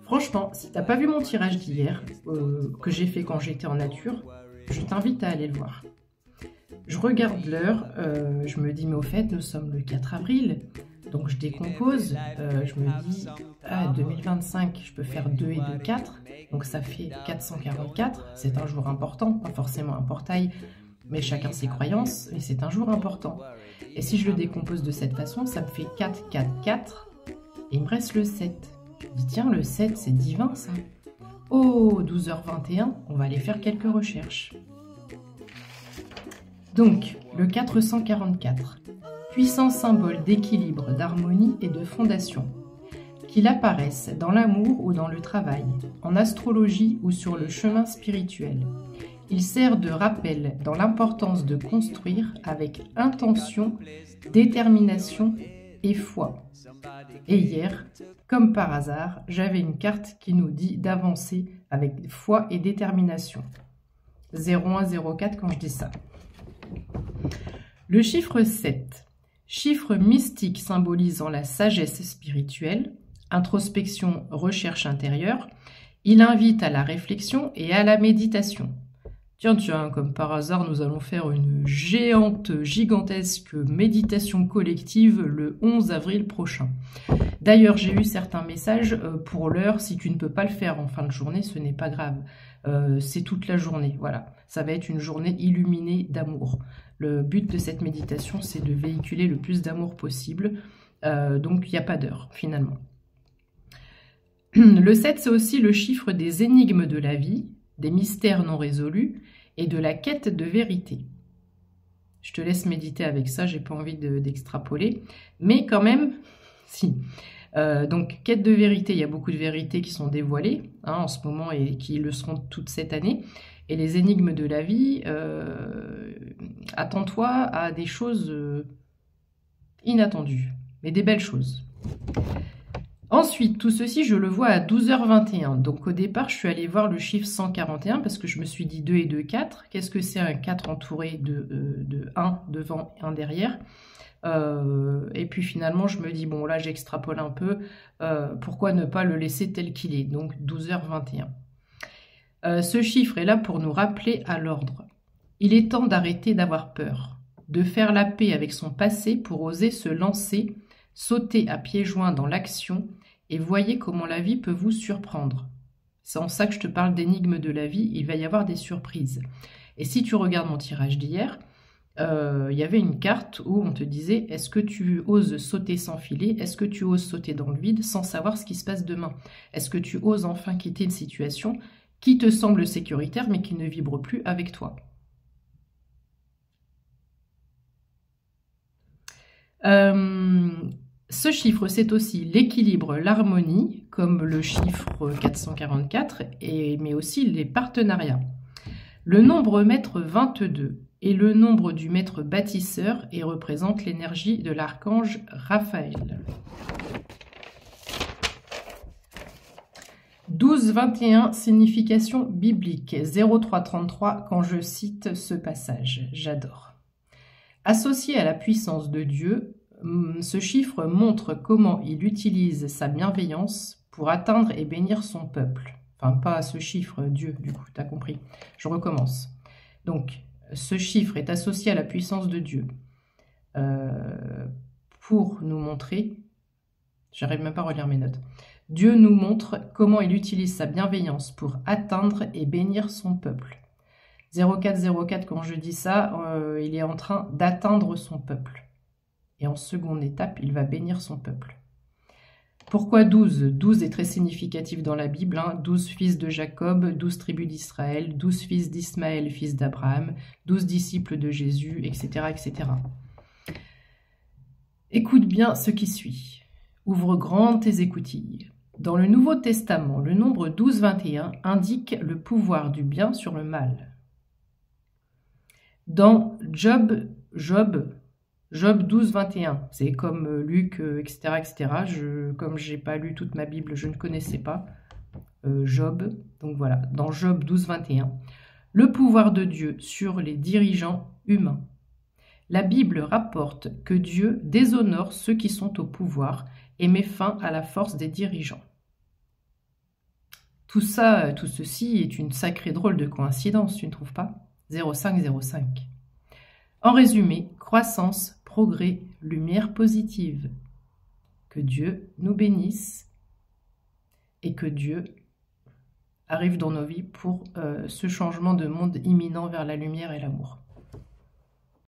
Franchement, si t'as pas vu mon tirage d'hier, que j'ai fait quand j'étais en nature, je t'invite à aller le voir. Je regarde l'heure, je me dis, mais au fait, nous sommes le 4 avril, donc je décompose, je me dis, 2025, je peux faire 2 et 2, 4, donc ça fait 444, c'est un jour important, pas forcément un portail, mais chacun ses croyances, et c'est un jour important. Et si je le décompose de cette façon, ça me fait 4, 4, 4, et il me reste le 7. Je me dis, tiens, le 7, c'est divin, ça. Oh, 12h21, on va aller faire quelques recherches. Donc, le 444, puissant symbole d'équilibre, d'harmonie et de fondation, qu'il apparaisse dans l'amour ou dans le travail, en astrologie ou sur le chemin spirituel. Il sert de rappel dans l'importance de construire avec intention, détermination et foi. Et hier, comme par hasard, j'avais une carte qui nous dit d'avancer avec foi et détermination. 0104 quand je dis ça. Le chiffre 7, chiffre mystique symbolisant la sagesse spirituelle, introspection, recherche intérieure, il invite à la réflexion et à la méditation. Tiens, comme par hasard, nous allons faire une gigantesque méditation collective le 11 avril prochain. D'ailleurs, j'ai eu certains messages pour l'heure, si tu ne peux pas le faire en fin de journée, ce n'est pas grave. C'est toute la journée, voilà. Ça va être une journée illuminée d'amour. Le but de cette méditation, c'est de véhiculer le plus d'amour possible. Donc, il n'y a pas d'heure, finalement. Le 7, c'est aussi le chiffre des énigmes de la vie, des mystères non résolus et de la quête de vérité. Je te laisse méditer avec ça, j'ai pas envie d'extrapoler. Mais quand même, si. Donc, quête de vérité, il y a beaucoup de vérités qui sont dévoilées en ce moment et qui le seront toute cette année. Et les énigmes de la vie, attends-toi à des choses inattendues, mais des belles choses. Ensuite, tout ceci, je le vois à 12h21. Donc, au départ, je suis allée voir le chiffre 141 parce que je me suis dit 2 et 2, 4. Qu'est-ce que c'est un 4 entouré de 1 devant et 1 derrière? Et puis finalement, je me dis, bon, là, j'extrapole un peu. Pourquoi ne pas le laisser tel qu'il est? Donc, 12h21. Ce chiffre est là pour nous rappeler à l'ordre. Il est temps d'arrêter d'avoir peur, de faire la paix avec son passé pour oser se lancer, sauter à pieds joints dans l'action et voyez comment la vie peut vous surprendre. C'est en ça que je te parle d'énigmes de la vie, il va y avoir des surprises. Et si tu regardes mon tirage d'hier, il y avait une carte où on te disait, est-ce que tu oses sauter sans filet? Est-ce que tu oses sauter dans le vide sans savoir ce qui se passe demain? Est-ce que tu oses enfin quitter une situation qui te semble sécuritaire mais qui ne vibre plus avec toi? Ce chiffre, c'est aussi l'équilibre, l'harmonie, comme le chiffre 444, mais aussi les partenariats. Le nombre maître 22 est le nombre du maître bâtisseur et représente l'énergie de l'archange Raphaël. 12-21, signification biblique, 0333 quand je cite ce passage, j'adore. Associé à la puissance de Dieu, ce chiffre montre comment il utilise sa bienveillance pour atteindre et bénir son peuple. Enfin, pas ce chiffre, Dieu, du coup, t'as compris. Je recommence. Donc, ce chiffre est associé à la puissance de Dieu pour nous montrer, j'arrive même pas à relire mes notes, Dieu nous montre comment il utilise sa bienveillance pour atteindre et bénir son peuple. 0404, quand je dis ça, il est en train d'atteindre son peuple. Et en seconde étape, il va bénir son peuple. Pourquoi 12? 12 est très significatif dans la Bible. 12 fils de Jacob, 12 tribus d'Israël, 12 fils d'Ismaël, fils d'Abraham, 12 disciples de Jésus, etc., etc. Écoute bien ce qui suit. Ouvre grand tes écoutilles. Dans le Nouveau Testament, le nombre 12-21 indique le pouvoir du bien sur le mal. Dans Job 12-21, c'est comme Luc, etc., etc. Comme je n'ai pas lu toute ma Bible, je ne connaissais pas Job. Donc voilà, dans Job 12-21, le pouvoir de Dieu sur les dirigeants humains. La Bible rapporte que Dieu déshonore ceux qui sont au pouvoir et met fin à la force des dirigeants. Tout ceci est une sacrée drôle de coïncidence, tu ne trouves pas? 0505. En résumé, croissance, progrès, lumière positive. Que Dieu nous bénisse et que Dieu arrive dans nos vies pour ce changement de monde imminent vers la lumière et l'amour.